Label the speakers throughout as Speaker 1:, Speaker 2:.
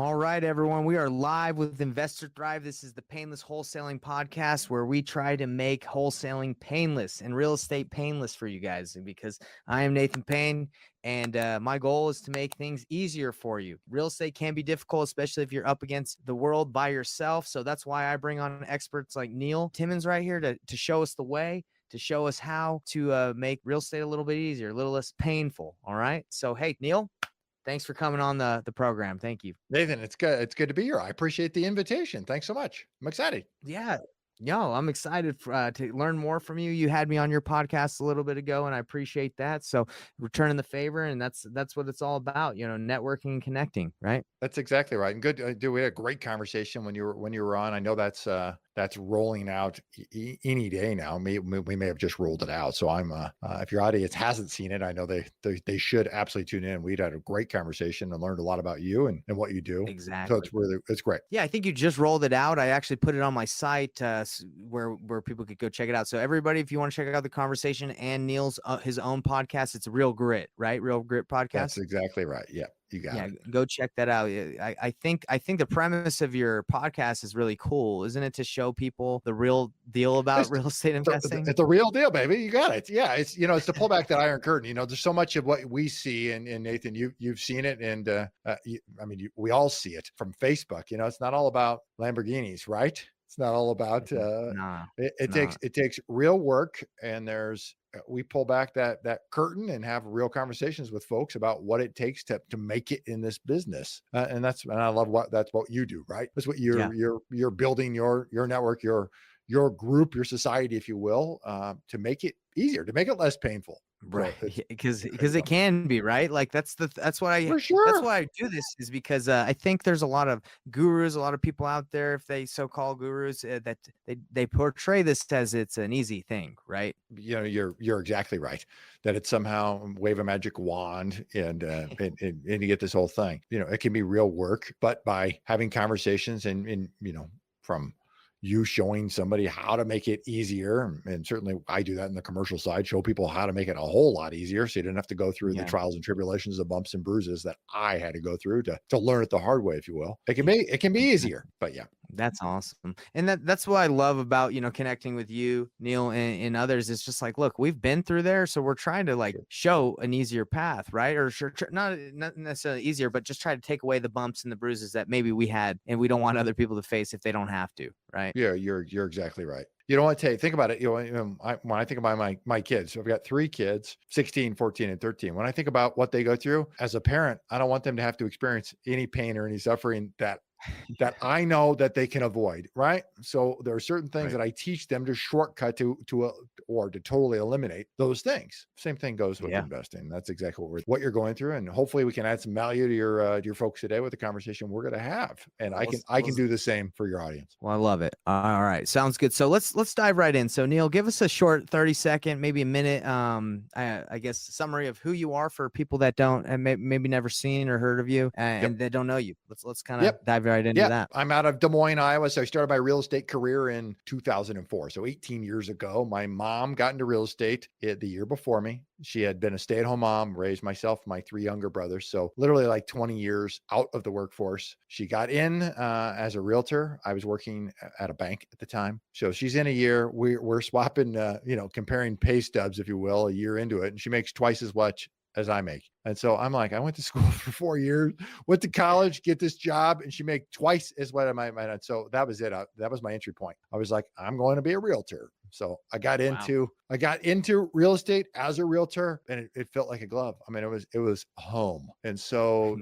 Speaker 1: All right, everyone. We are live with Investor Thrive. This is the Payneless Wholesaling Podcast, where we try to make wholesaling painless and real estate painless for you guys. Because I am Nathan Payne, and my goal is to make things easier for you. Real estate can be difficult, especially if you're up against the world by yourself. So that's why I bring on experts like Neil Timmins right here to show us the way, to show us how to make real estate a little bit easier, a little less painful. All right. So, hey, Neil, thanks for coming on the program. Thank you.
Speaker 2: Nathan, it's good. It's good to be here. I appreciate the invitation. Thanks so much. I'm excited.
Speaker 1: Yeah. Yo, I'm excited to learn more from you. You had me on your podcast a little bit ago, and I appreciate that. So returning the favor, and that's what it's all about, networking and connecting, right?
Speaker 2: That's exactly right. And good. We had a great conversation when you were on. I know that's rolling out any day now. We may have just rolled it out. So I'm if your audience hasn't seen it, I know they should absolutely tune in. We'd had a great conversation and learned a lot about you and what you do.
Speaker 1: Exactly.
Speaker 2: So it's great.
Speaker 1: Yeah, I think you just rolled it out. I actually put it on my site where people could go check it out. So everybody, if you want to check out the conversation and Neil's his own podcast, it's Real Grit, right? Real Grit Podcast.
Speaker 2: That's exactly right. Yeah. You got it.
Speaker 1: Go check that out. I think the premise of your podcast is really cool, isn't it? To show people the real deal about real estate investing.
Speaker 2: It's a real deal, baby. You got it. Yeah, it's it's to pull back that iron curtain. There's so much of what we see, and Nathan, you've seen it, and we all see it from Facebook. It's not all about Lamborghinis, right? It's not all about. It takes real work, and we pull back that curtain and have real conversations with folks about what it takes to make it in this business. And I love that's what you do, right? That's what you're building your network, your group, your society, if you will, to make it easier, to make it less painful.
Speaker 1: Right. Because it can be, right? Like that's why
Speaker 2: For sure.
Speaker 1: That's why I do this, is because I think there's a lot of gurus, a lot of people out there, if they so-called gurus, that they portray this as it's an easy thing, right?
Speaker 2: You're exactly right, that it's somehow wave a magic wand and you get this whole thing. It can be real work, but by having conversations and from you showing somebody how to make it easier. And certainly I do that in the commercial side, show people how to make it a whole lot easier. So you didn't have to go through the trials and tribulations, the bumps and bruises that I had to go through to learn it the hard way, if you will. It can be easier, but yeah.
Speaker 1: That's awesome. And that's what I love about, connecting with you, Neil, and others. It's just like, look, we've been through there. So we're trying to show an easier path, right? Or not necessarily easier, but just try to take away the bumps and the bruises that maybe we had, and we don't want other people to face if they don't have to, right?
Speaker 2: Yeah, you're exactly right. You don't want to think about it. When I think about my kids, so I've got 3 kids, 16, 14, and 13. When I think about what they go through as a parent, I don't want them to have to experience any pain or any suffering that I know that they can avoid, right? So there are certain things that I teach them to shortcut or to totally eliminate those things. Same thing goes with investing. That's exactly what you're going through, and hopefully we can add some value to your folks today with the conversation we're going to have. And I can do the same for your audience.
Speaker 1: Well, I love it. All right, sounds good. So let's dive right in. So Neil, give us a short 30-second, maybe a minute, I guess summary of who you are for people that don't and maybe never seen or heard of you and they don't know you. Let's kind of dive right into that.
Speaker 2: I'm out of Des Moines, Iowa. So I started my real estate career in 2004. So 18 years ago, my mom got into real estate the year before me. She had been a stay-at-home mom, raised myself, my 3 younger brothers. So literally 20 years out of the workforce. She got in as a realtor. I was working at a bank at the time. So she's in a year. We're swapping, comparing pay stubs, if you will, a year into it. And she makes twice as much as I make. And so I'm like, I went to school for 4 years, went to college, get this job, and she made twice as what I might. So that was it. That was my entry point. I was like, I'm going to be a realtor. So I got into real estate as a realtor, and it felt like a glove. I mean, it was home. And so,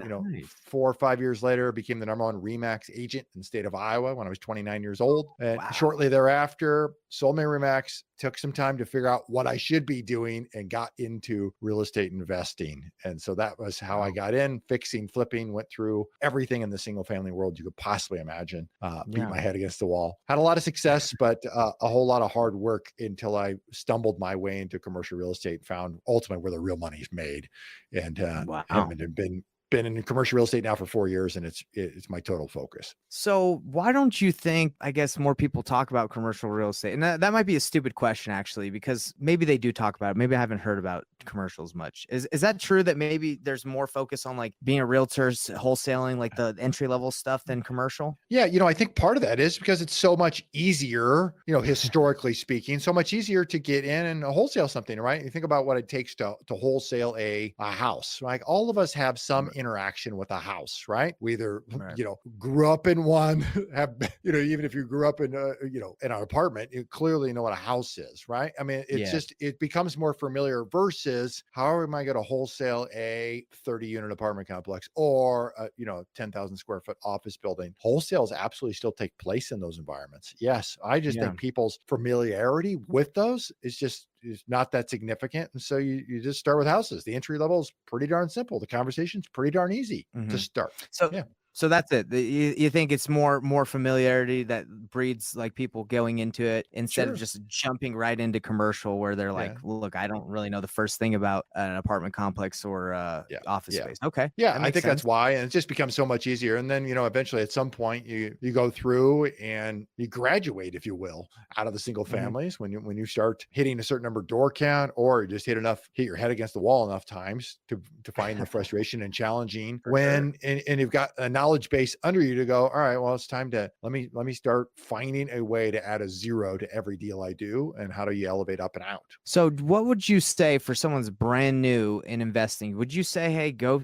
Speaker 2: 4 or 5 years later, became the #1 RE/MAX agent in the state of Iowa when I was 29 years old. And shortly thereafter, sold my RE/MAX, took some time to figure out what I should be doing, and got into real estate investing. And so that was how I got in, fixing, flipping, went through everything in the single family world you could possibly imagine, beat my head against the wall. Had a lot of success, but a whole lot of hard work until I stumbled my way into commercial real estate, found ultimately where the real money is made, and have been been in commercial real estate now for 4 years, and it's my total focus.
Speaker 1: So why don't you think, I guess, more people talk about commercial real estate? And that might be a stupid question, actually, because maybe they do talk about it. Maybe I haven't heard about commercials much. Is that true that maybe there's more focus on like being a realtor, wholesaling, like the entry level stuff than commercial?
Speaker 2: Yeah, I think part of that is because it's so much easier, historically speaking, so much easier to get in and wholesale something, right? You think about what it takes to wholesale a house. Like all of us have some interaction with a house, right? We either,
Speaker 1: Right.
Speaker 2: grew up in one, have, even if you grew up in in an apartment, you clearly know what a house is, right? I mean, it's
Speaker 1: Yeah.
Speaker 2: just, it becomes more familiar versus how am I going to wholesale a 30-unit apartment complex or a, 10,000 square foot office building? Wholesales absolutely still take place in those environments. Yes. I just
Speaker 1: Yeah.
Speaker 2: think people's familiarity with those is not that significant. And so you just start with houses. The entry level is pretty darn simple. The conversation's pretty darn easy to
Speaker 1: Mhm.
Speaker 2: start.
Speaker 1: So
Speaker 2: Yeah.
Speaker 1: so that's it. You think it's more familiarity that breeds like people going into it instead of
Speaker 2: Sure.
Speaker 1: just jumping right into commercial where they're like,
Speaker 2: Yeah.
Speaker 1: look, I don't really know the first thing about an apartment complex or
Speaker 2: Yeah.
Speaker 1: office
Speaker 2: Yeah.
Speaker 1: space. Okay.
Speaker 2: Yeah,
Speaker 1: That
Speaker 2: I
Speaker 1: makes
Speaker 2: think that's
Speaker 1: sense.
Speaker 2: why, and it just becomes so much easier. And then, eventually at some point you go through and you graduate, if you will, out of the single
Speaker 1: Mhm.
Speaker 2: families when you start hitting a certain number of door count, or you just hit your head against the wall enough times to find the frustration and challenging
Speaker 1: For sure.
Speaker 2: and you've got a knowledge base under you to go, all right, well, it's time to let me start finding a way to add a zero to every deal I do. And how do you elevate up and out?
Speaker 1: So what would you say for someone's brand new in investing? Would you say, hey, go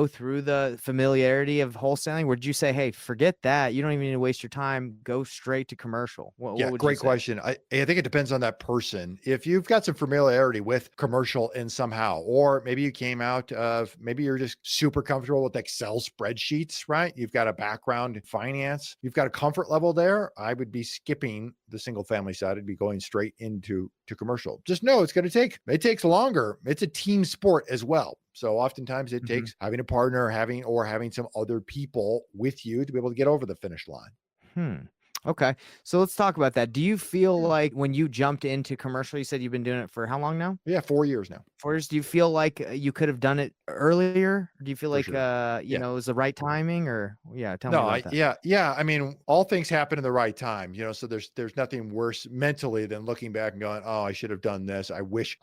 Speaker 1: through the familiarity of wholesaling? Would you say, hey, forget that. You don't even need to waste your time. Go straight to commercial. What
Speaker 2: Yeah,
Speaker 1: would you
Speaker 2: great
Speaker 1: say?
Speaker 2: question. I think it depends on that person. If you've got some familiarity with commercial in somehow, or maybe you came out of, maybe you're just super comfortable with Excel spreadsheets, right? You've got a background in finance, you've got a comfort level there. I would be skipping the single family side. I'd be going straight into commercial. Just know it takes longer. It's a team sport as well. So oftentimes it
Speaker 1: Mhm.
Speaker 2: takes having a partner, having some other people with you to be able to get over the finish line.
Speaker 1: Hmm. Okay. So let's talk about that. Do you feel
Speaker 2: Yeah.
Speaker 1: like when you jumped into commercial, you said you've been doing it for how long now?
Speaker 2: Yeah, 4 years now,
Speaker 1: 4 years. Do you feel like you could have done it earlier? Do you feel
Speaker 2: for
Speaker 1: like
Speaker 2: sure.
Speaker 1: you
Speaker 2: Yeah.
Speaker 1: know, it was the right timing or yeah, tell me
Speaker 2: No,
Speaker 1: about that.
Speaker 2: yeah. I mean, all things happen in the right time, so there's nothing worse mentally than looking back and going, "Oh, I should have done this. I wish,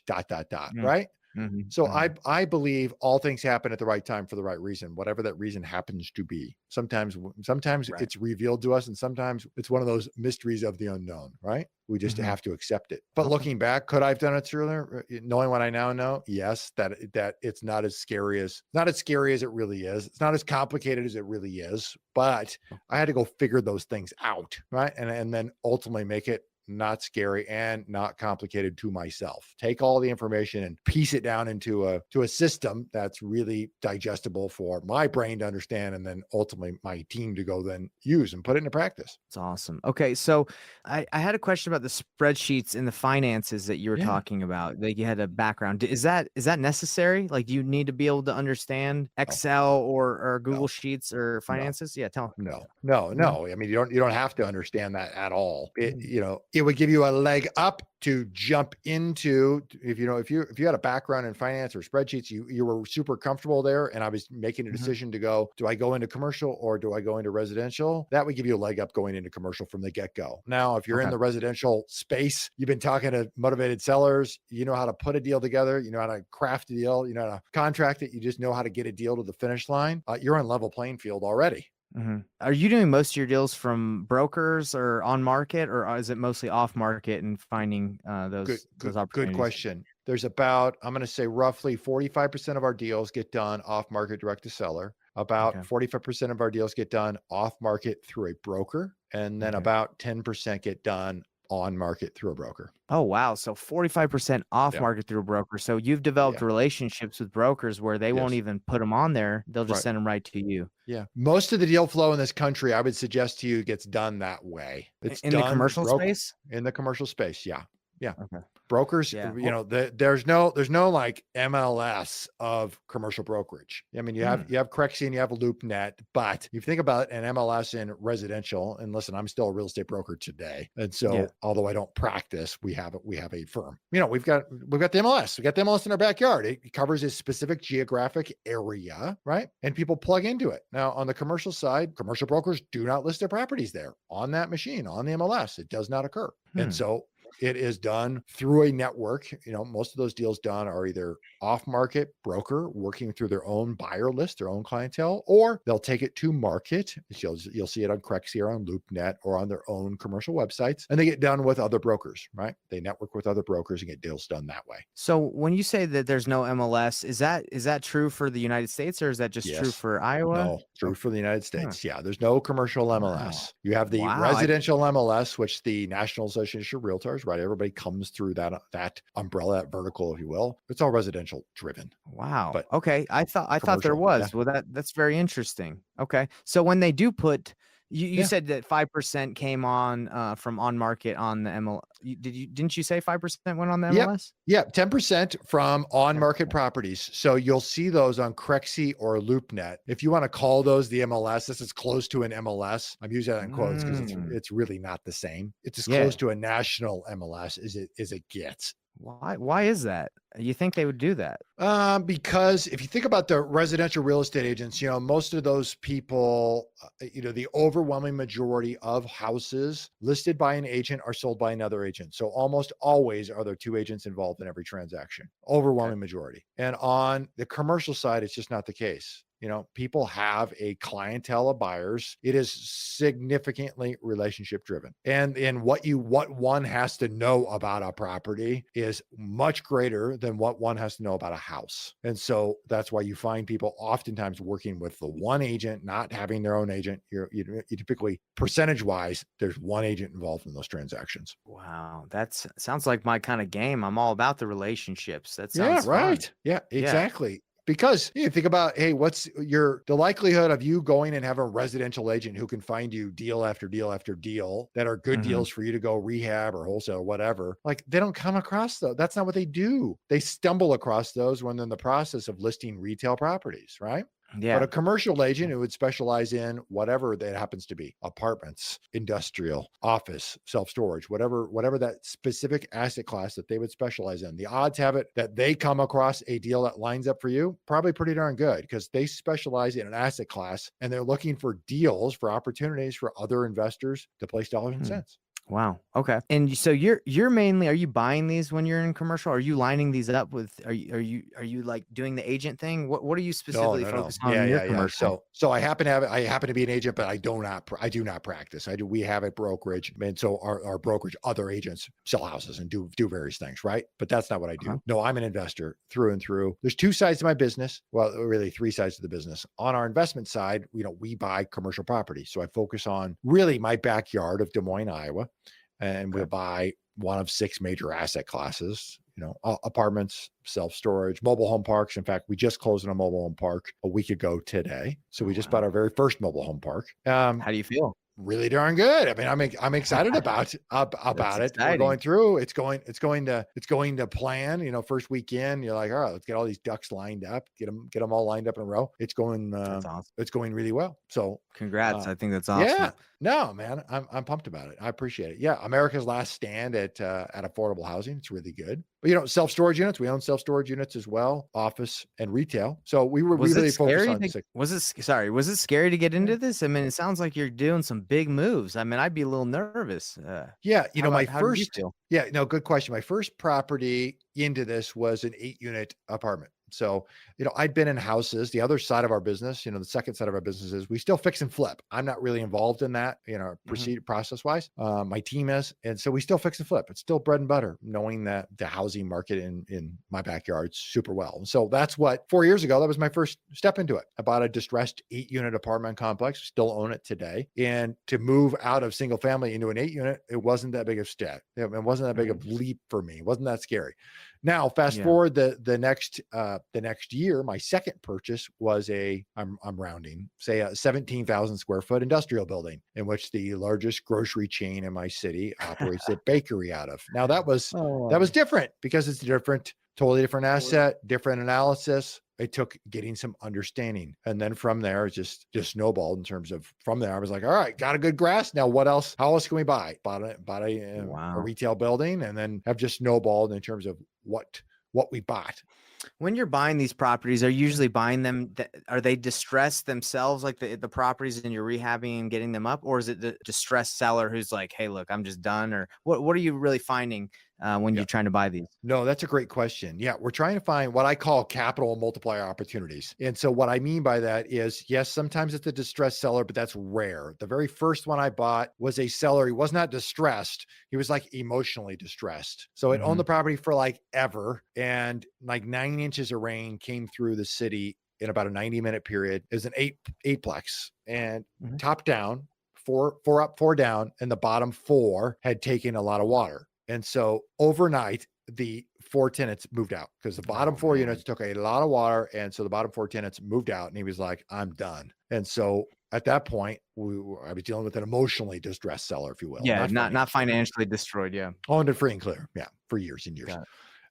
Speaker 2: dot, dot, dot,"
Speaker 1: Mm,
Speaker 2: right?
Speaker 1: mhm,
Speaker 2: So
Speaker 1: mhm.
Speaker 2: I believe all things happen at the right time for the right reason, whatever that reason happens to be. Sometimes
Speaker 1: Right.
Speaker 2: it's revealed to us, and sometimes it's one of those mysteries of the unknown, right? We just
Speaker 1: Mhm.
Speaker 2: have to accept it. But
Speaker 1: Okay.
Speaker 2: looking back, could I have done it sooner? Knowing what I now know, yes, that it's not as scary as it really is. It's not as complicated as it really is. But I had to go figure those things out, right? And then ultimately make it not scary and not complicated to myself. Take all the information and piece it down into a system that's really digestible for my brain to understand, and then ultimately my team to go then use and put it into practice.
Speaker 1: It's awesome. Okay, so I had a question about the spreadsheets and the finances that you were
Speaker 2: Yeah.
Speaker 1: talking about. Like you had a background. Is that necessary? Like, do you need to be able to understand
Speaker 2: No,
Speaker 1: Excel or Google
Speaker 2: no,
Speaker 1: Sheets or
Speaker 2: no.
Speaker 1: finances? Yeah, tell me.
Speaker 2: No, no,
Speaker 1: No.
Speaker 2: no. I mean, you don't have to understand that at all.
Speaker 1: Mm,
Speaker 2: It would give you a leg up to jump into if you had a background in finance or spreadsheets, you were super comfortable there, and I was making a
Speaker 1: mhm.
Speaker 2: decision to go, do I go into commercial or do I go into residential? That would give you a leg up going into commercial from the get-go. Now, if you're in
Speaker 1: Okay.
Speaker 2: the residential space, you've been talking to motivated sellers, you know how to put a deal together, you know how to craft a deal, you know how to contract it, you just know how to get a deal to the finish line. You're on level playing field already.
Speaker 1: Mhm. Are you doing most of your deals from brokers or on market, or is it mostly off market and finding
Speaker 2: Good,
Speaker 1: those
Speaker 2: good
Speaker 1: opportunities?
Speaker 2: question. There's about, I'm going to say roughly 45% of our deals get done off market direct to seller. About
Speaker 1: Okay.
Speaker 2: 45% of our deals get done off market through a broker. And then
Speaker 1: Okay.
Speaker 2: about 10% get done on market through a broker.
Speaker 1: Oh, wow. So 45% off
Speaker 2: Yeah.
Speaker 1: market through a broker. So you've developed
Speaker 2: Yeah.
Speaker 1: relationships with brokers where they won't
Speaker 2: Yes.
Speaker 1: even put them on there. They'll just
Speaker 2: Right.
Speaker 1: send them right to you.
Speaker 2: Yeah. Most of the deal flow in this country, I would suggest to you, gets done that way. It's
Speaker 1: In the
Speaker 2: done
Speaker 1: commercial
Speaker 2: broke
Speaker 1: space?
Speaker 2: in the commercial space. Yeah. Yeah.
Speaker 1: Okay.
Speaker 2: Brokers,
Speaker 1: Yeah.
Speaker 2: there's no like MLS of commercial brokerage. I mean, you have Crexi and you have LoopNet, but if you think about an MLS in residential, and listen, I'm still a real estate broker today, and so although I don't practice, we have a firm. We've got the MLS. We got the MLS in our backyard. It covers a specific geographic area, right? And people plug into it. Now, on the commercial side, commercial brokers do not list their properties there on that machine on the MLS. It does not occur, and so it is done through a network. Most of those deals done are either off-market broker working through their own buyer list, their own clientele, or they'll take it to market. You'll see it on Crexi or on LoopNet or on their own commercial websites, and they get done with other brokers, right? They network with other brokers and get deals done that way.
Speaker 1: So when you say that there's no MLS, is that true for the United States, or is that just true for Iowa?
Speaker 2: No, true for the United States. Yeah, there's no commercial MLS. You have the
Speaker 1: Wow.
Speaker 2: residential MLS, which the National Association of Realtors, right? Everybody comes through that umbrella, that vertical, if you will. It's all residential driven.
Speaker 1: Wow.
Speaker 2: But
Speaker 1: okay. I thought there
Speaker 2: commercial,
Speaker 1: was. Well, that's very interesting. Okay. So when they do put, you said that 5% came on from on market on the MLS. Didn't you say 5% went on the MLS?
Speaker 2: Yeah, 10% from on market properties. So you'll see those on Crexi or LoopNet. If you want to call those the MLS, this is close to an MLS. I'm using that in quotes because it's really not the same. It's as close to a national MLS as it gets.
Speaker 1: Why is that? You think they would do that?
Speaker 2: Because if you think about the residential real estate agents, most of those people, the overwhelming majority of houses listed by an agent are sold by another agent. So almost always are there two agents involved in every transaction, overwhelming majority. And on the commercial side, it's just not the case. People have a clientele of buyers. It is significantly relationship driven. And what one has to know about a property is much greater than what one has to know about a house. And so that's why you find people oftentimes working with the one agent, not having their own agent. You typically, percentage wise, there's one agent involved in those transactions.
Speaker 1: Wow. That sounds like my kind of game. I'm all about the relationships. That sounds
Speaker 2: right.
Speaker 1: fun.
Speaker 2: Yeah, exactly. Yeah. Because you think about, hey, what's the likelihood of you going and having a residential agent who can find you deal after deal after deal that are good deals for you to go rehab or wholesale or whatever? Like, they don't come across those. That's not what they do. They stumble across those when they're in the process of listing retail properties, right?
Speaker 1: Yeah.
Speaker 2: But a commercial agent who would specialize in whatever that happens to be, apartments, industrial, office, self-storage, whatever that specific asset class that they would specialize in, the odds have it that they come across a deal that lines up for you probably pretty darn good, because they specialize in an asset class and they're looking for deals, for opportunities for other investors to place dollars and cents.
Speaker 1: Wow. Okay. And so you're mainly, are you buying these when you're in commercial? Are you lining these up with, are you like doing the agent thing? What are you specifically focused on in your commercial?
Speaker 2: So I happen to be an agent, but I do not practice. We have a brokerage. And so our brokerage, other agents sell houses and do various things. Right. But that's not what I do. No, I'm an investor through and through. There's two sides to my business. Well, really three sides to the business. On our investment side, we buy commercial property. So I focus on really my backyard of Des Moines, Iowa. And we'll buy one of 6 major asset classes, apartments, self-storage, mobile home parks. In fact, we just closed on a mobile home park a week ago today. So we just bought our very first mobile home park.
Speaker 1: How do you feel?
Speaker 2: Really darn good. I mean, I'm excited about it. We're going through. It's going to plan. First weekend, you're like, all right, let's get all these ducks lined up, get them all lined up in a row. It's going.
Speaker 1: That's awesome.
Speaker 2: It's going really well. So
Speaker 1: congrats. I think that's awesome.
Speaker 2: Yeah. No, man, I'm pumped about it. I appreciate it. Yeah, America's last stand at affordable housing. It's really good. But self-storage units. We own self-storage units as well, office and retail. So we really focused on.
Speaker 1: Was it scary to get into this? I mean, it sounds like you're doing some big moves. I mean, I'd be a little nervous.
Speaker 2: Good question. My first property into this was an 8-unit apartment. So, I'd been in houses. The other side of our business, the second side of our business is we still fix and flip. I'm not really involved in that, process wise. My team is. And so we still fix and flip. It's still bread and butter, knowing that the housing market in my backyard super well. And so that's what 4 years ago, that was my first step into it. I bought a distressed 8-unit apartment complex, still own it today. And to move out of single family into an 8-unit, it wasn't that big of a step. It wasn't that big of a leap for me. It wasn't that scary. Now, fast forward the next The next year, my second purchase was I'm rounding, say a 17,000 square foot industrial building in which the largest grocery chain in my city operates a bakery out of. Now that was
Speaker 1: Oh,
Speaker 2: different because it's different, totally different asset, different analysis. It took getting some understanding. And then from there, it just snowballed in terms of from there. I was like, all right, got a good grasp. Now what else? How else can we buy? Bought a
Speaker 1: wow.
Speaker 2: retail building and then have just snowballed in terms of what we bought.
Speaker 1: When you're buying these properties, are you usually buying them? Are they distressed themselves, like the properties, and you're rehabbing and getting them up, or is it the distressed seller who's like, "Hey, look, I'm just done," or what are you really finding when
Speaker 2: Yeah.
Speaker 1: you're trying to buy these?
Speaker 2: No, that's a great question. Yeah, we're trying to find what I call capital multiplier opportunities. And so what I mean by that is, yes, sometimes it's a distressed seller, but that's rare. The very first one I bought was a seller. He was not distressed. He was like emotionally distressed. So it owned the property for like ever. And like 9 inches of rain came through the city in about a 90-minute period. It was an eightplex and top down, four up, four down, and the bottom four had taken a lot of water. And so overnight, the 4 tenants moved out because the bottom 4 units took a lot of water. And so the bottom 4 tenants moved out and he was like, I'm done. And so at that point, I was dealing with an emotionally distressed seller, if you will.
Speaker 1: Yeah, not financially destroyed. Yeah.
Speaker 2: Owned it free and clear. Yeah. For years and years.
Speaker 1: Got it.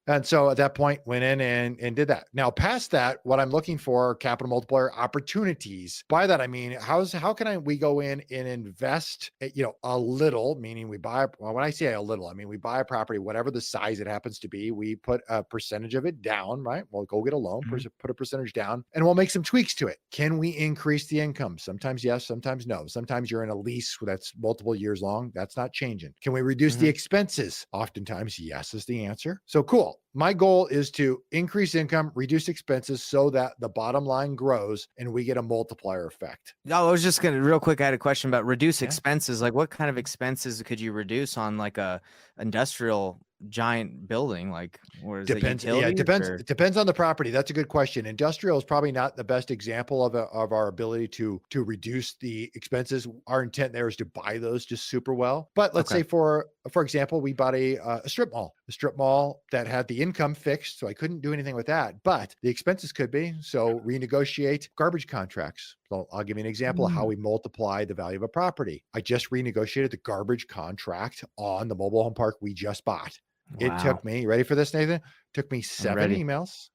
Speaker 2: And so at that point, went in and did that. Now, past that, what I'm looking for are capital multiplier opportunities. By that, I mean, how can we go in and invest, a little, meaning we buy, well, when I say a little, I mean, we buy a property, whatever the size it happens to be, we put a percentage of it down, right? We'll go get a loan, put a percentage down, and we'll make some tweaks to it. Can we increase the income? Sometimes yes, sometimes no. Sometimes you're in a lease that's multiple years long. That's not changing. Can we reduce the expenses? Oftentimes, yes is the answer. So cool. My goal is to increase income, reduce expenses so that the bottom line grows and we get a multiplier effect.
Speaker 1: No, I was just real quick. I had a question about reduce expenses. Like, what kind of expenses could you reduce on like a industrial giant building? Like, or is
Speaker 2: Depends.
Speaker 1: it
Speaker 2: Yeah, it depends.
Speaker 1: or?
Speaker 2: It depends on the property. That's a good question. Industrial is probably not the best example of our ability to reduce the expenses. Our intent there is to buy those just super well. But let's say for example, we bought a strip mall that had the income fixed, so I couldn't do anything with that, but the expenses could be. So renegotiate garbage contracts. So I'll give you an example of how we multiply the value of a property. I just renegotiated the garbage contract on the mobile home park we just bought. It took me, ready for this, Nathan? Took me 7 emails.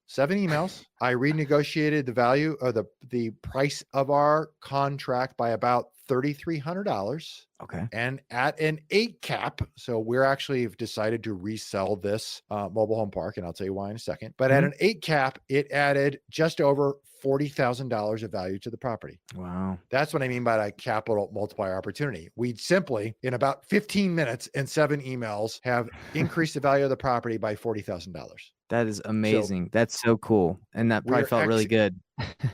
Speaker 2: I renegotiated the value of the price of our contract by about $3,300.
Speaker 1: Okay.
Speaker 2: And at an 8 cap. So we're actually have decided to resell this mobile home park, and I'll tell you why in a second. But at an 8 cap, it added just over $40,000 of value to the property.
Speaker 1: Wow.
Speaker 2: That's what I mean by a capital multiplier opportunity. We'd simply, in about 15 minutes and 7 emails, have increased the value of the property by $40,000.
Speaker 1: That is amazing. That's so cool. And that probably felt really good.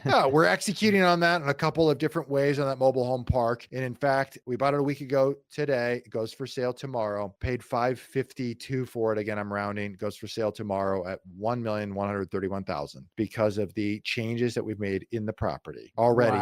Speaker 2: Yeah, we're executing on that in a couple of different ways on that mobile home park. And in fact, we bought it a week ago today. It goes for sale tomorrow. Paid $552 for it. Again, I'm rounding. It goes for sale tomorrow at $1,131,000 because of the changes that we've made in the property already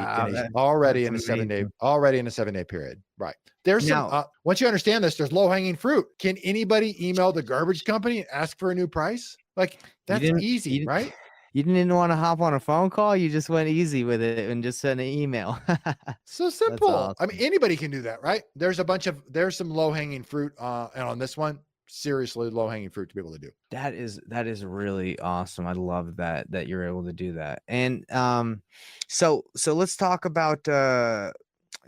Speaker 2: in a 7-day period. Right. There's some once you understand this, there's low-hanging fruit. Can anybody email the garbage company and ask for a new price? Like, that's easy, right?
Speaker 1: You didn't want to hop on a phone call. You just went easy with it and just sent an email.
Speaker 2: So simple.
Speaker 1: Awesome.
Speaker 2: I mean, anybody can do that, right? There's some low hanging fruit. And on this one, seriously low hanging fruit to be able to do.
Speaker 1: That is really awesome. I love that you're able to do that. And so let's talk about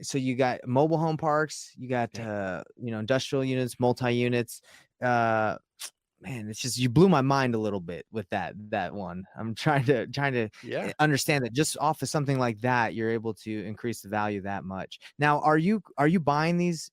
Speaker 1: so you got mobile home parks, you got industrial units, multi-units. Man, it's just, you blew my mind a little bit with that one. I'm trying to understand that just off of something like that, you're able to increase the value that much. Now, are you buying these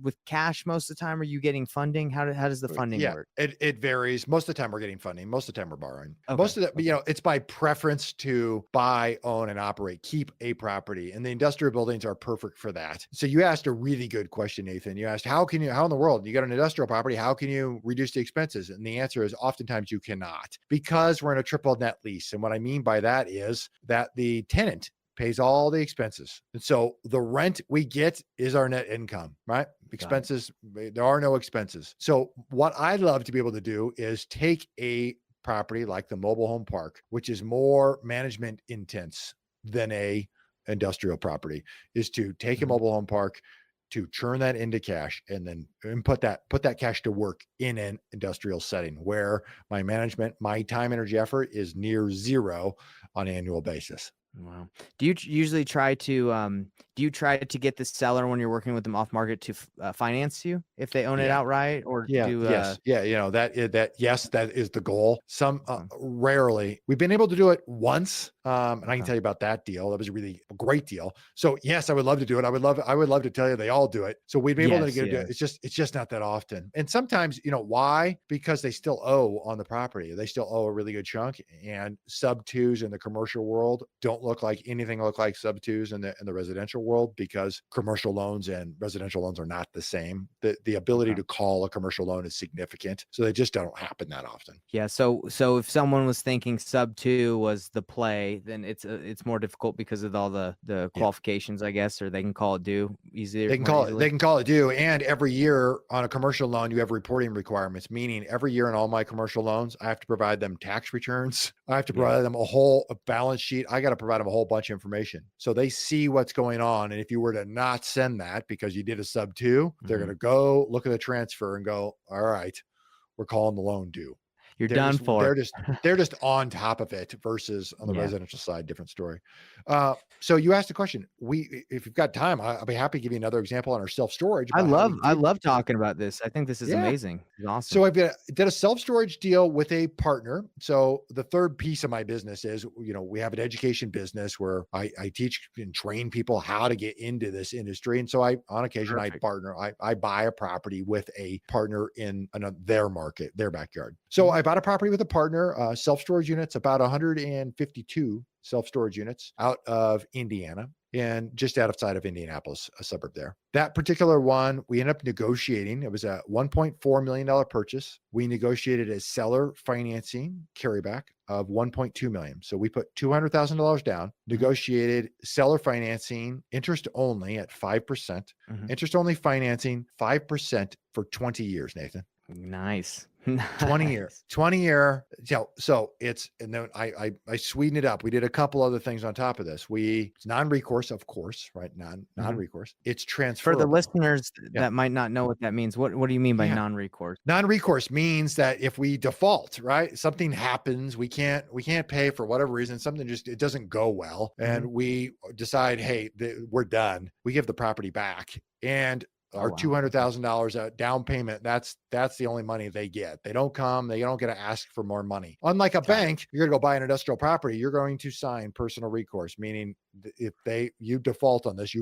Speaker 1: with cash most of the time? Are you getting funding? How does the funding work?
Speaker 2: It varies. Most of the time we're getting funding. Most of the time we're borrowing.
Speaker 1: Okay.
Speaker 2: Most of that, it's by preference to buy, own, and operate, keep a property. And the industrial buildings are perfect for that. So you asked a really good question, Nathan. You asked, how in the world, you got an industrial property, how can you reduce the expenses? And the answer is oftentimes you cannot, because we're in a triple net lease. And what I mean by that is that the tenant pays all the expenses. And so the rent we get is our net income, right? Expenses, there are no expenses. So what I'd love to be able to do is take a property like the mobile home park, which is more management intense than a industrial property, is to take a
Speaker 1: Mhm.
Speaker 2: mobile home park, to churn that into cash and then put that cash to work in an industrial setting where my management, my time, energy, effort is near zero on an annual basis.
Speaker 1: Wow. Do you usually try to do you try to get the seller when you're working with them off market to finance you if they own it
Speaker 2: Yeah.
Speaker 1: outright, or
Speaker 2: Yeah.
Speaker 1: do
Speaker 2: Yes. Yeah. Yes, that is the goal. Some
Speaker 1: okay,
Speaker 2: rarely we've been able to do it once. And I can
Speaker 1: okay,
Speaker 2: tell you about that deal. That was a really great deal. So yes, I would love to do it. I would love to tell you they all do it. So we've been able to
Speaker 1: yes,
Speaker 2: get it.
Speaker 1: yes,
Speaker 2: It's just not that often. And sometimes, why? Because they still owe on the property. They still owe a really good chunk. And sub twos in the commercial world don't look like anything look like sub twos in the residential world, because commercial loans and residential loans are not the same. The ability
Speaker 1: okay.
Speaker 2: to call a commercial loan is significant. So they just don't happen that often.
Speaker 1: Yeah, so if someone was thinking sub 2 was the play, then it's more difficult because of all the
Speaker 2: Yeah.
Speaker 1: qualifications, I guess, or they can call it due easier,
Speaker 2: They can
Speaker 1: more
Speaker 2: call it
Speaker 1: easily.
Speaker 2: due. And every year on a commercial loan, you have reporting requirements, meaning every year in all my commercial loans, I have to provide them tax returns. I have to
Speaker 1: Yeah,
Speaker 2: provide them a balance sheet. I got to provide them a whole bunch of information. So they see what's going on. And if you were to not send that because you did a sub two, they're going
Speaker 1: mhm.
Speaker 2: to go look at the transfer and go, all right, we're calling the loan due.
Speaker 1: You're
Speaker 2: They're
Speaker 1: done
Speaker 2: just
Speaker 1: for.
Speaker 2: they're just they're just on top of it versus on the
Speaker 1: Yeah.
Speaker 2: residential side, different story. So you asked a question. If you've got time, I'll be happy to give you another example on our self-storage
Speaker 1: I
Speaker 2: about how we
Speaker 1: love I
Speaker 2: did.
Speaker 1: love talking about this. I think this is
Speaker 2: Yeah.
Speaker 1: amazing. It's awesome.
Speaker 2: So did a self-storage deal with a partner. So the third piece of my business is, we have an education business where I teach and train people how to get into this industry. And so on occasion, I
Speaker 1: Perfect.
Speaker 2: partner, I buy a property with a partner in their market, their backyard. So
Speaker 1: Mhm.
Speaker 2: I bought a property with a partner, self-storage units, about 152 self-storage units out of Indiana and just outside of Indianapolis, a suburb there. That particular one, we ended up negotiating. It was a $1.4 million purchase. We negotiated a seller financing carryback of 1.2 million. So we put $200,000 down,
Speaker 1: Mhm.
Speaker 2: negotiated seller financing, interest only at 5%,
Speaker 1: Mhm.
Speaker 2: interest only financing 5% for 20 years, Nathan.
Speaker 1: Nice.
Speaker 2: 20 year,
Speaker 1: Nice.
Speaker 2: 20 year. So it's, and then I sweetened it up. We did a couple other things on top of this. It's non-recourse, of course, right?
Speaker 1: Mhm.
Speaker 2: Non-recourse. It's
Speaker 1: For the
Speaker 2: transferable.
Speaker 1: listeners
Speaker 2: Yeah.
Speaker 1: that might not know what that means, what do you mean by
Speaker 2: Yeah.
Speaker 1: non-recourse?
Speaker 2: Non-recourse means that if we default, right? Something happens, we can't pay for whatever reason, something it doesn't go well. And
Speaker 1: Mhm.
Speaker 2: we decide, hey, we're done. We give the property back. And
Speaker 1: Oh,
Speaker 2: our
Speaker 1: wow. Okay.
Speaker 2: $200,000 down payment, that's the only money they get. They don't get to ask for more money. Unlike a
Speaker 1: Gotcha.
Speaker 2: bank, you're going to go buy an industrial property, you're going to sign personal recourse, meaning if you default on this, they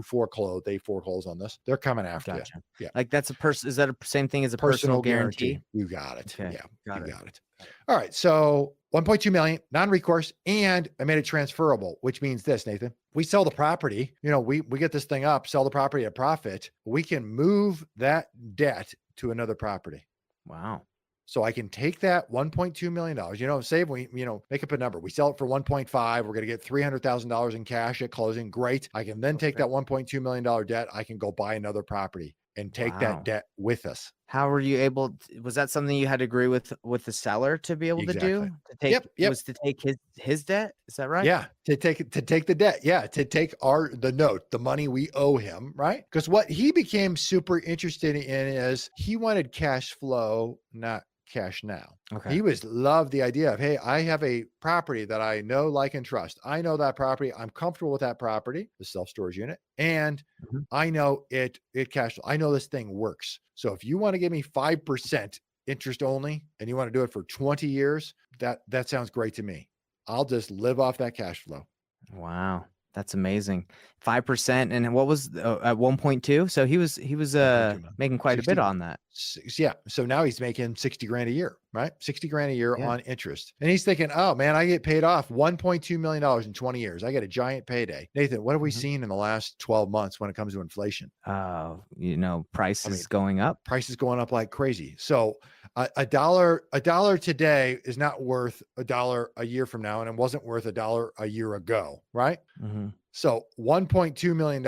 Speaker 2: foreclose on this, they're coming after you.
Speaker 1: Gotcha.
Speaker 2: Yeah.
Speaker 1: Like that's is that a same thing as a personal
Speaker 2: Personal guarantee.
Speaker 1: guarantee?
Speaker 2: You got it.
Speaker 1: Okay.
Speaker 2: Yeah,
Speaker 1: Got
Speaker 2: you
Speaker 1: it.
Speaker 2: got it.
Speaker 1: Got it.
Speaker 2: All right. So 1.2 million non-recourse, and I made it transferable, which means this, Nathan. We sell the property, we get this thing up, sell the property at profit. We can move that debt to another property.
Speaker 1: Wow.
Speaker 2: So I can take that $1.2 million, say we, make up a number. We sell it for 1.5. We're going to get $300,000 in cash at closing. Great. I can then take
Speaker 1: Okay.
Speaker 2: that $1.2 million debt. I can go buy another property and take that
Speaker 1: Wow.
Speaker 2: debt with us.
Speaker 1: How were you able was that something you had to agree with the seller to be able to do?
Speaker 2: Exactly.
Speaker 1: To take
Speaker 2: Yep.
Speaker 1: was to take his debt? Is that right?
Speaker 2: Yeah, to take the debt. Yeah, to take the note, the money we owe him, right? Because what he became super interested in is he wanted cash flow, not cash now.
Speaker 1: Okay.
Speaker 2: He loved the idea of, hey, I have a property that I know, like, and trust. I know that property. I'm comfortable with that property, the self-storage unit, and
Speaker 1: Mhm.
Speaker 2: I know it cash flow. I know this thing works. So if you want to give me 5% interest only, and you want to do it for 20 years, that sounds great to me. I'll just live off that cash flow.
Speaker 1: Wow. That's amazing. 5%, and what was at 1.2? So he was
Speaker 2: 1.2 million.
Speaker 1: making quite a bit
Speaker 2: 60,
Speaker 1: on that.
Speaker 2: yeah. So now he's making 60 grand a year, right? 60 grand a year
Speaker 1: Yeah.
Speaker 2: on interest. And he's thinking, oh man, I get paid off $1.2 million in 20 years. I get a giant payday. Nathan, what have we
Speaker 1: Mhm.
Speaker 2: seen in the last 12 months when it comes to inflation?
Speaker 1: Prices going up.
Speaker 2: Prices going up like crazy. So a dollar today is not worth a dollar a year from now, and it wasn't worth a dollar a year ago, right?
Speaker 1: Mhm.
Speaker 2: So $1.2 million.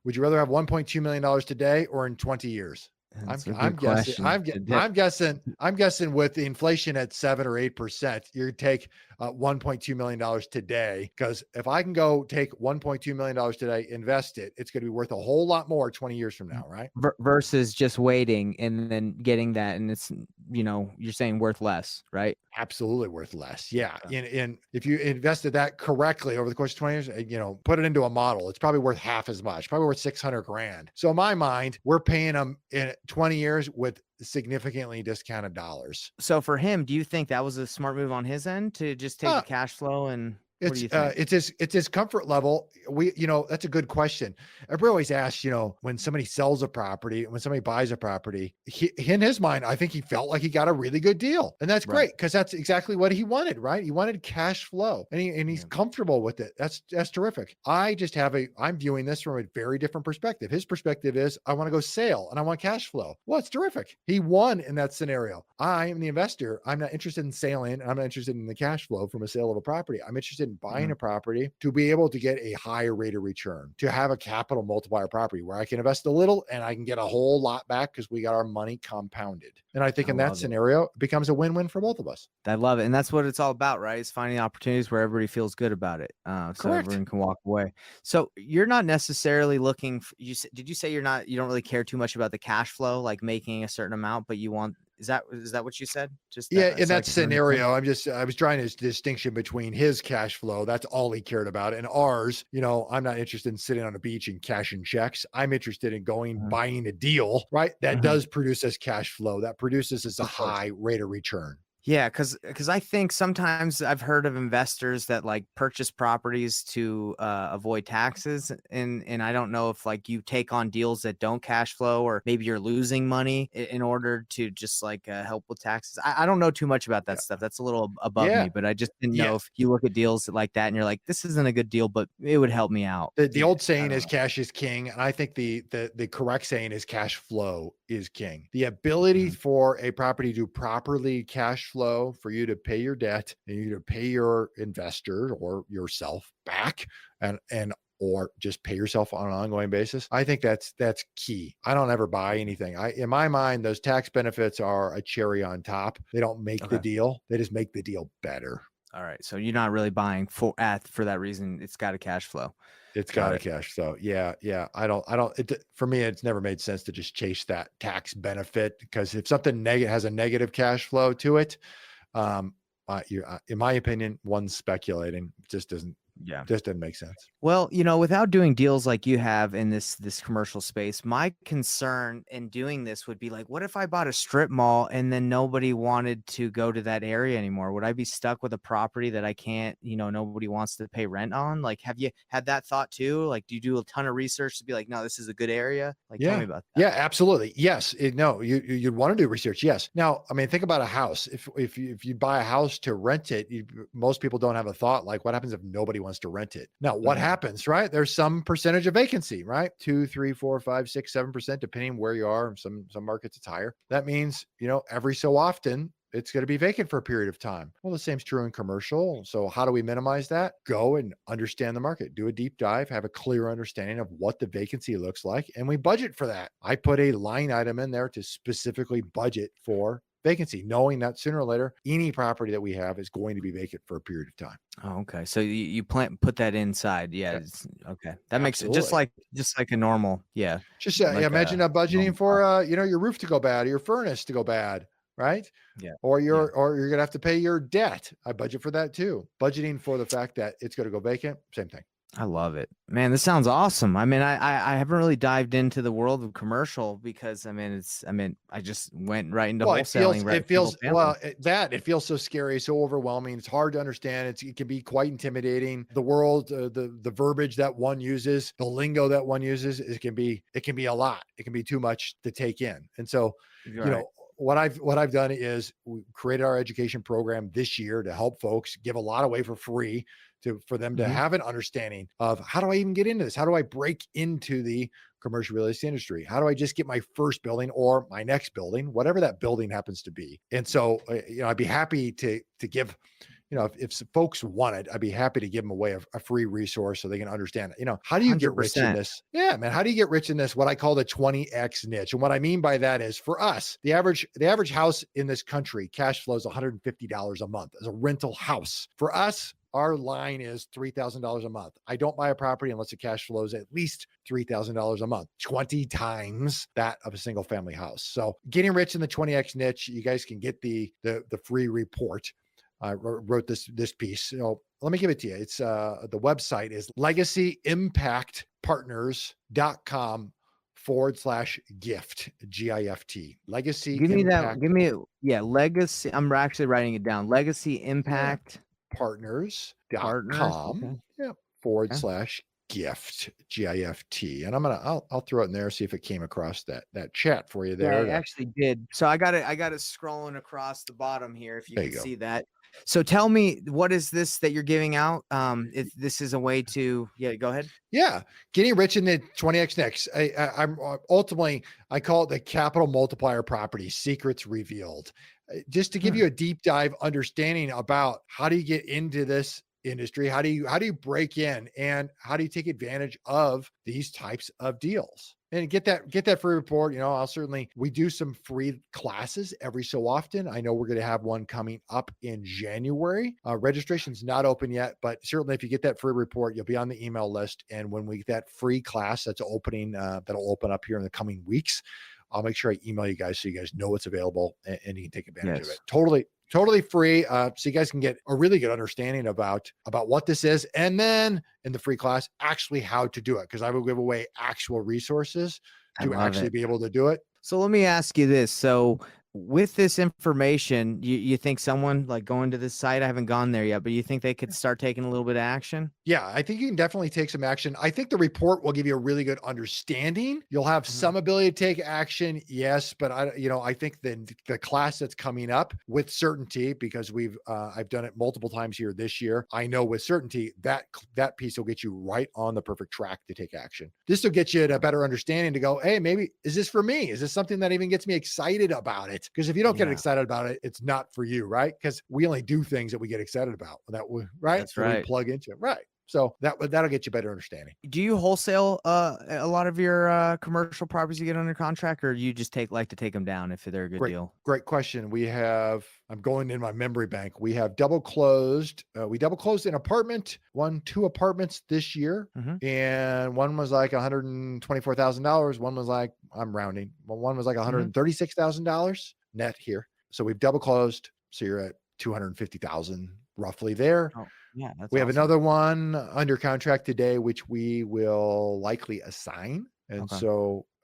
Speaker 2: Would you rather have $1.2 million today or in 20 years?
Speaker 1: That's a
Speaker 2: I'm
Speaker 1: good
Speaker 2: guessing
Speaker 1: question.
Speaker 2: I'm guessing with the inflation at 7 or 8%, you take $1.2 million today. Because if I can go take $1.2 million today, invest it, it's going to be worth a whole lot more 20 years from now, right?
Speaker 1: Versus just waiting and then getting that, and it's, you're saying worth less, right?
Speaker 2: Absolutely worth less. Yeah.
Speaker 1: Okay.
Speaker 2: In if you invested that correctly over the course of 20 years, put it into a model, it's probably worth half as much, probably worth 600 grand. So in my mind, we're paying them in 20 years with significantly discounted dollars.
Speaker 1: So for him, do you think that was a smart move on his end to just take
Speaker 2: Uh,
Speaker 1: the cash flow? And what do you think?
Speaker 2: It's his comfort level. That's a good question. Everybody always asks, when somebody sells a property, when somebody buys a property, in his mind, I think he felt like he got a really good deal. And that's
Speaker 1: Right.
Speaker 2: great because that's exactly what he wanted, right? He wanted cash flow and he's
Speaker 1: Yeah.
Speaker 2: comfortable with it. That's terrific. I'm viewing this from a very different perspective. His perspective is I want to go sail and I want cash flow. Well, it's terrific. He won in that scenario. I am the investor. I'm not interested in sailing. I'm not interested in the cash flow from a sale of a property. I'm interested in buying a property to be able to get a higher rate of return, to have a capital multiplier property where I can invest a little and I can get a whole lot back because we got our money compounded. And I think
Speaker 1: I
Speaker 2: in that
Speaker 1: love it.
Speaker 2: scenario, it becomes a win-win for both of us.
Speaker 1: I love it. And that's what it's all about, right? It's finding opportunities where everybody feels good about it. So
Speaker 2: Correct.
Speaker 1: everyone can walk away. So you're not necessarily looking for, did you say you don't really care too much about the cash flow, like making a certain amount, but you want, is that what you said? Just
Speaker 2: Yeah,
Speaker 1: that,
Speaker 2: in
Speaker 1: so I
Speaker 2: that
Speaker 1: can understand?
Speaker 2: scenario, I was trying to distinction between his cash flow. That's all he cared about. And ours, I'm not interested in sitting on a beach and cashing checks. I'm interested in
Speaker 1: Mhm.
Speaker 2: buying a deal, right? That
Speaker 1: Mhm.
Speaker 2: does produce us cash flow. That produces us a
Speaker 1: Of course.
Speaker 2: high rate of return.
Speaker 1: Yeah, because I think sometimes I've heard of investors that like purchase properties to avoid taxes, and I don't know if like you take on deals that don't cash flow, or maybe you're losing money in order to just like help with taxes. I don't know too much about that
Speaker 2: Yeah.
Speaker 1: stuff. That's a little above
Speaker 2: Yeah.
Speaker 1: me, but I just didn't
Speaker 2: Yeah.
Speaker 1: know if you look at deals like that and you're like, this isn't a good deal, but it would help me out.
Speaker 2: The
Speaker 1: Yeah,
Speaker 2: old
Speaker 1: I
Speaker 2: saying
Speaker 1: don't
Speaker 2: is
Speaker 1: know.
Speaker 2: cash is king. And I think the correct saying is cash flow is king. The ability
Speaker 1: Mhm.
Speaker 2: for a property to properly cash flow, for you to pay your debt and you to pay your investor or yourself back and or just pay yourself on an ongoing basis. I think that's key. I don't ever buy anything. In my mind, those tax benefits are a cherry on top. They don't make the
Speaker 1: Okay.
Speaker 2: deal. They just make the deal better.
Speaker 1: All right. So you're not really buying for that reason. It's got a cash flow.
Speaker 2: It's
Speaker 1: Got
Speaker 2: gotta
Speaker 1: it.
Speaker 2: cash. So yeah. For me, it's never made sense to just chase that tax benefit because if something has a negative cash flow to it, in my opinion, one's speculating. It
Speaker 1: Yeah.
Speaker 2: just doesn't make sense.
Speaker 1: Well, without doing deals like you have in this commercial space, my concern in doing this would be like, what if I bought a strip mall and then nobody wanted to go to that area anymore? Would I be stuck with a property that I can't, nobody wants to pay rent on? Like, have you had that thought too? Like, do you do a ton of research to be like, no, this is a good area? Like, tell me
Speaker 2: Yeah.
Speaker 1: about that.
Speaker 2: Yeah, absolutely. Yes. No, you'd want to do research. Yes. Now, I mean, think about a house. If you buy a house to rent it, most people don't have a thought like, what happens if nobody wants to rent it? Now, what
Speaker 1: Mhm.
Speaker 2: happens, right? There's some percentage of vacancy, right? 2, 3, 4, 5, 6, 7%, depending where you are. Some markets it's higher. That means, every so often it's going to be vacant for a period of time. Well, the same's true in commercial. So how do we minimize that? Go and understand the market, do a deep dive, have a clear understanding of what the vacancy looks like, and we budget for that. I put a line item in there to specifically budget for vacancy, knowing that sooner or later, any property that we have is going to be vacant for a period of time.
Speaker 1: Oh, okay. So you put that inside. Yeah.
Speaker 2: Yeah,
Speaker 1: Okay. That makes it
Speaker 2: absolutely.
Speaker 1: just like a normal. Yeah.
Speaker 2: Just
Speaker 1: Like
Speaker 2: imagine
Speaker 1: a
Speaker 2: budgeting
Speaker 1: normal
Speaker 2: for
Speaker 1: property.
Speaker 2: your roof to go bad or your furnace to go bad, right?
Speaker 1: Yeah.
Speaker 2: Or
Speaker 1: Yeah.
Speaker 2: you're gonna have to pay your debt. I budget for that too. Budgeting for the fact that it's gonna go vacant, same thing.
Speaker 1: I love it, man. This sounds awesome. I mean, I haven't really dived into the world of commercial because I just went right into
Speaker 2: Well,
Speaker 1: wholesaling, right? Single family.
Speaker 2: it feels so scary, so overwhelming. It's hard to understand. It can be quite intimidating. The world, the verbiage that one uses, the lingo that one uses, it can be a lot. It can be too much to take in. And so, you
Speaker 1: Right.
Speaker 2: know, what I've done is we created our education program this year to help folks, give a lot away for free for them to
Speaker 1: Mhm.
Speaker 2: have an understanding of how do I even get into this? How do I break into the commercial real estate industry? How do I just get my first building or my next building, whatever that building happens to be? And so, I'd be happy to give, if folks want it, I'd be happy to give them away a free resource so they can understand it. How do you get rich in
Speaker 1: 100%.
Speaker 2: this? Yeah, man. How do you get rich in this? What I call the 20X niche. And what I mean by that is, for us, the average house in this country cash flows $150 a month as a rental house. For us, our line is $3,000 a month. I don't buy a property unless the cash flows at least $3,000 a month, 20 times that of a single family house. So getting rich in the 20X niche, you guys can get the free report. I wrote this piece. So let me give it to you. It's the website is legacyimpactpartners.com/gift, GIFT. Legacy
Speaker 1: Give me that.
Speaker 2: Impact
Speaker 1: Legacy. I'm actually writing it down. Legacy Impact
Speaker 2: Partners.com.
Speaker 1: Okay.
Speaker 2: Yeah, /gift, GIFT. And I'll throw it in there, see if it came across that chat for you there.
Speaker 1: Yeah, I actually did. So I got it scrolling across the bottom here, if you
Speaker 2: There
Speaker 1: can
Speaker 2: you go.
Speaker 1: see that. So tell me, what is this that you're giving out? If this is a way to, go ahead.
Speaker 2: Yeah, getting rich in the 20X next. I'm ultimately, I call it the capital multiplier property, secrets revealed. Just to give you a deep dive understanding about how do you get into this industry, how do you break in, and how do you take advantage of these types of deals, and get that free report. We do some free classes every so often. I know we're going to have one coming up in January. Registration's not open yet, but certainly if you get that free report, you'll be on the email list. And when we get that free class that's opening, that'll open up here in the coming weeks, I'll make sure I email you guys so you guys know it's available and you can take advantage of it. Totally free. So you guys can get a really good understanding about what this is. And then in the free class, actually how to do it. Because I will give away actual resources to actually be able to do it.
Speaker 1: So let me ask you this. So with this information, you think someone like going to this site, I haven't gone there yet, but you think they could start taking a little bit of action?
Speaker 2: Yeah, I think you can definitely take some action. I think the report will give you a really good understanding. You'll have some ability to take action, yes, but I think the class that's coming up with certainty, because I've done it multiple times here this year. I know with certainty that piece will get you right on the perfect track to take action. This will get you a better understanding to go, hey, maybe is this for me? Is this something that even gets me excited about it? Because if you don't get excited about it, it's not for you, right? Because we only do things that we get excited about. Right?
Speaker 1: That's right.
Speaker 2: We plug into it, right? So that'll get you better understanding.
Speaker 1: Do you wholesale a lot of your commercial properties you get under contract, or you just like to take them down if they're a good deal?
Speaker 2: Great question. I'm going in my memory bank. We have double closed. We double closed an apartment, 2 apartments this year. And one was like $124,000. One was like, I'm rounding, but one was like $136,000 net here. So we've double closed. So you're at 250,000 roughly there.
Speaker 1: Oh, yeah, that's
Speaker 2: we have
Speaker 1: awesome.
Speaker 2: another one under contract today, which we will likely assign. And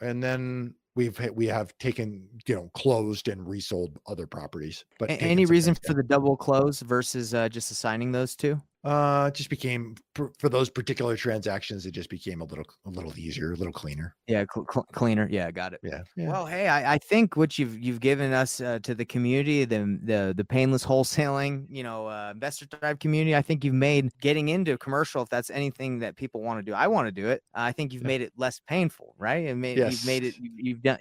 Speaker 2: and then we have taken, closed and resold other properties. But
Speaker 1: any reason for the double close versus just assigning those two?
Speaker 2: It just became for those particular transactions, it just became a little easier, a little cleaner.
Speaker 1: Yeah, cleaner. Yeah, got it.
Speaker 2: Yeah.
Speaker 1: Well, hey, I think what you've given us to the community, the Payneless Wholesaling, Investor Thrive community, I think you've made getting into commercial, if that's anything that people want to do, I want to do it. I think you've made it less painful, right? And you've made it.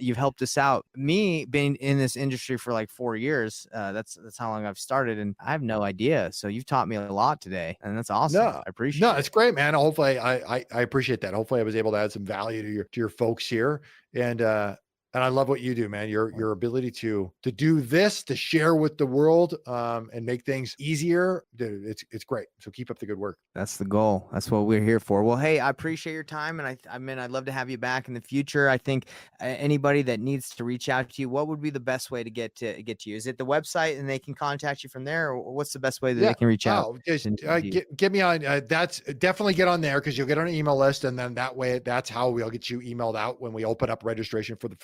Speaker 1: You've helped us out. Me being in this industry for like 4 years, that's how long I've started, and I have no idea. So you've taught me a lot today. And that's awesome. I appreciate it.
Speaker 2: It's great, man. Hopefully I appreciate that. Hopefully I was able to add some value to your folks here. And I love what you do, man. Your ability to do this, to share with the world, and make things easier. Dude, it's great. So keep up the good work.
Speaker 1: That's the goal. That's what we're here for. Well, hey, I appreciate your time, and I'd love to have you back in the future. I think anybody that needs to reach out to you, what would be the best way to get to you? Is it the website and they can contact you from there, or what's the best way that they can reach out?
Speaker 2: Just get me on. That's definitely get on there, because you'll get on an email list, and then that way, that's how we'll get you emailed out when we open up registration for the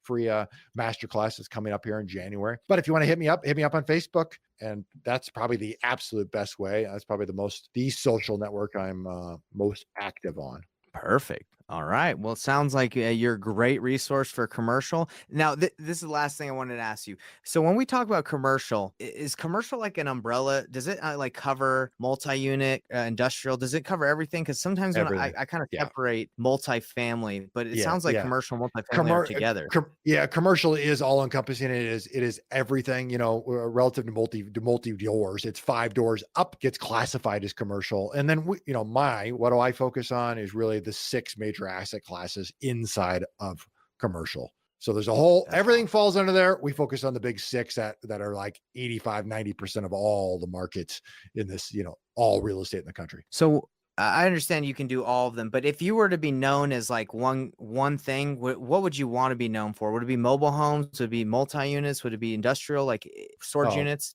Speaker 2: free masterclass that's coming up here in January. But if you want to hit me up on Facebook, and that's probably the absolute best way. That's probably the social network I'm most active on.
Speaker 1: Perfect. All right. Well, it sounds like you're a great resource for commercial. Now, this is the last thing I wanted to ask you. So when we talk about commercial, is commercial like an umbrella? Does it like cover multi-unit, industrial? Does it cover everything? Because sometimes when
Speaker 2: Everything.
Speaker 1: I kind of
Speaker 2: Yeah.
Speaker 1: separate multifamily, but it
Speaker 2: Yeah.
Speaker 1: sounds like
Speaker 2: Yeah.
Speaker 1: commercial and multifamily are
Speaker 2: Commer
Speaker 1: together.
Speaker 2: yeah, commercial is all encompassing. It is everything, relative to multi doors. It's 5 doors up gets classified as commercial. And then what do I focus on is really the 6 major asset classes inside of commercial. So there's
Speaker 1: That's
Speaker 2: everything
Speaker 1: awesome.
Speaker 2: falls under there. We focus on the big 6 that are like 85-90% of all the markets in this, all real estate in the country.
Speaker 1: So I understand you can do all of them, but if you were to be known as like one thing, what would you want to be known for? Would it be mobile homes? Would it be multi-units? Would it be industrial, like storage
Speaker 2: Oh,
Speaker 1: units?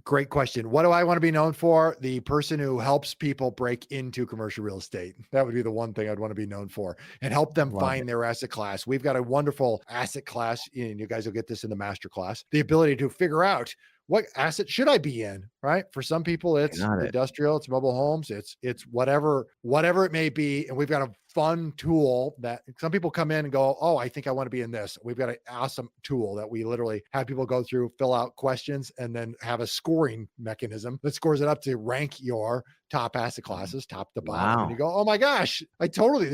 Speaker 2: great question. What do I want to be known for? The person who helps people break into commercial real estate. That would be the one thing I'd want to be known for, and help them
Speaker 1: Love
Speaker 2: find
Speaker 1: it.
Speaker 2: their asset class. We've got a wonderful asset class, and you guys will get this in the master class. The ability to figure out what asset should I be in, right? For some people, it's
Speaker 1: Got it.
Speaker 2: industrial, it's mobile homes, it's whatever it may be. And we've got a fun tool that some people come in and go, oh, I think I want to be in this. We've got an awesome tool that we literally have people go through, fill out questions, and then have a scoring mechanism that scores it up to rank your top asset classes, top to bottom. And you
Speaker 1: Wow.
Speaker 2: go, oh my gosh, I totally,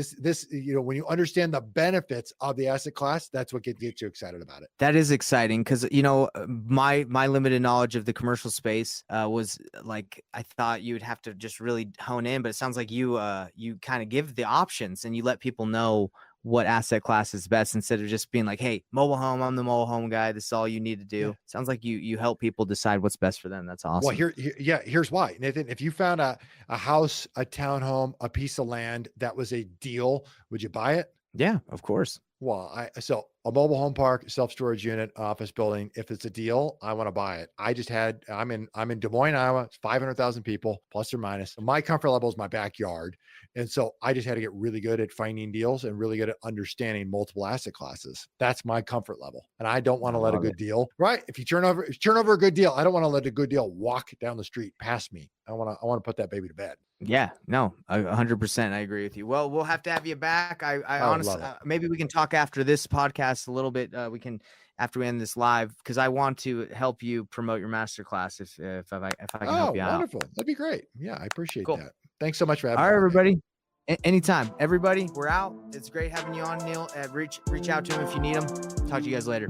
Speaker 2: when you understand the benefits of the asset class, that's what gets you excited about it.
Speaker 1: That is exciting because my limited knowledge of the commercial space was like I thought you would have to just really hone in, but it sounds like you kind of give the options and you let people know what asset class is best instead of just being like, hey, mobile home, I'm the mobile home guy. This is all you need to
Speaker 2: Yeah.
Speaker 1: do. Sounds like you help people decide what's best for them. That's
Speaker 2: Well,
Speaker 1: awesome.
Speaker 2: here's why, Nathan. If you found a house, a townhome, a piece of land that was a deal, would you buy it?
Speaker 1: Yeah, of course.
Speaker 2: Well, so a mobile home park, self-storage unit, office building. If it's a deal, I want to buy it. I'm in Des Moines, Iowa. It's 500,000 people, plus or minus. My comfort level is my backyard. And so I just had to get really good at finding deals and really good at understanding multiple asset classes. That's my comfort level. And I don't want
Speaker 1: I
Speaker 2: to let a
Speaker 1: love it.
Speaker 2: good deal, right? If you turn over a good deal, I don't want to let a good deal walk down the street past me. I want to put that baby to bed.
Speaker 1: Yeah, no, 100%. I agree with you. Well, we'll have to have you back. I
Speaker 2: I would
Speaker 1: honestly,
Speaker 2: love it.
Speaker 1: maybe we can talk after this podcast a little bit. We can after we end this live because I want to help you promote your masterclass if I can
Speaker 2: Oh,
Speaker 1: help you out.
Speaker 2: wonderful. That'd be great. Yeah, I appreciate
Speaker 1: Cool.
Speaker 2: that. Thanks so much for having
Speaker 1: All
Speaker 2: me
Speaker 1: right,
Speaker 2: on, man.
Speaker 1: everybody. Anytime, everybody. We're out. It's great having you on, Neil. Reach out to him if you need him. Talk to you guys later.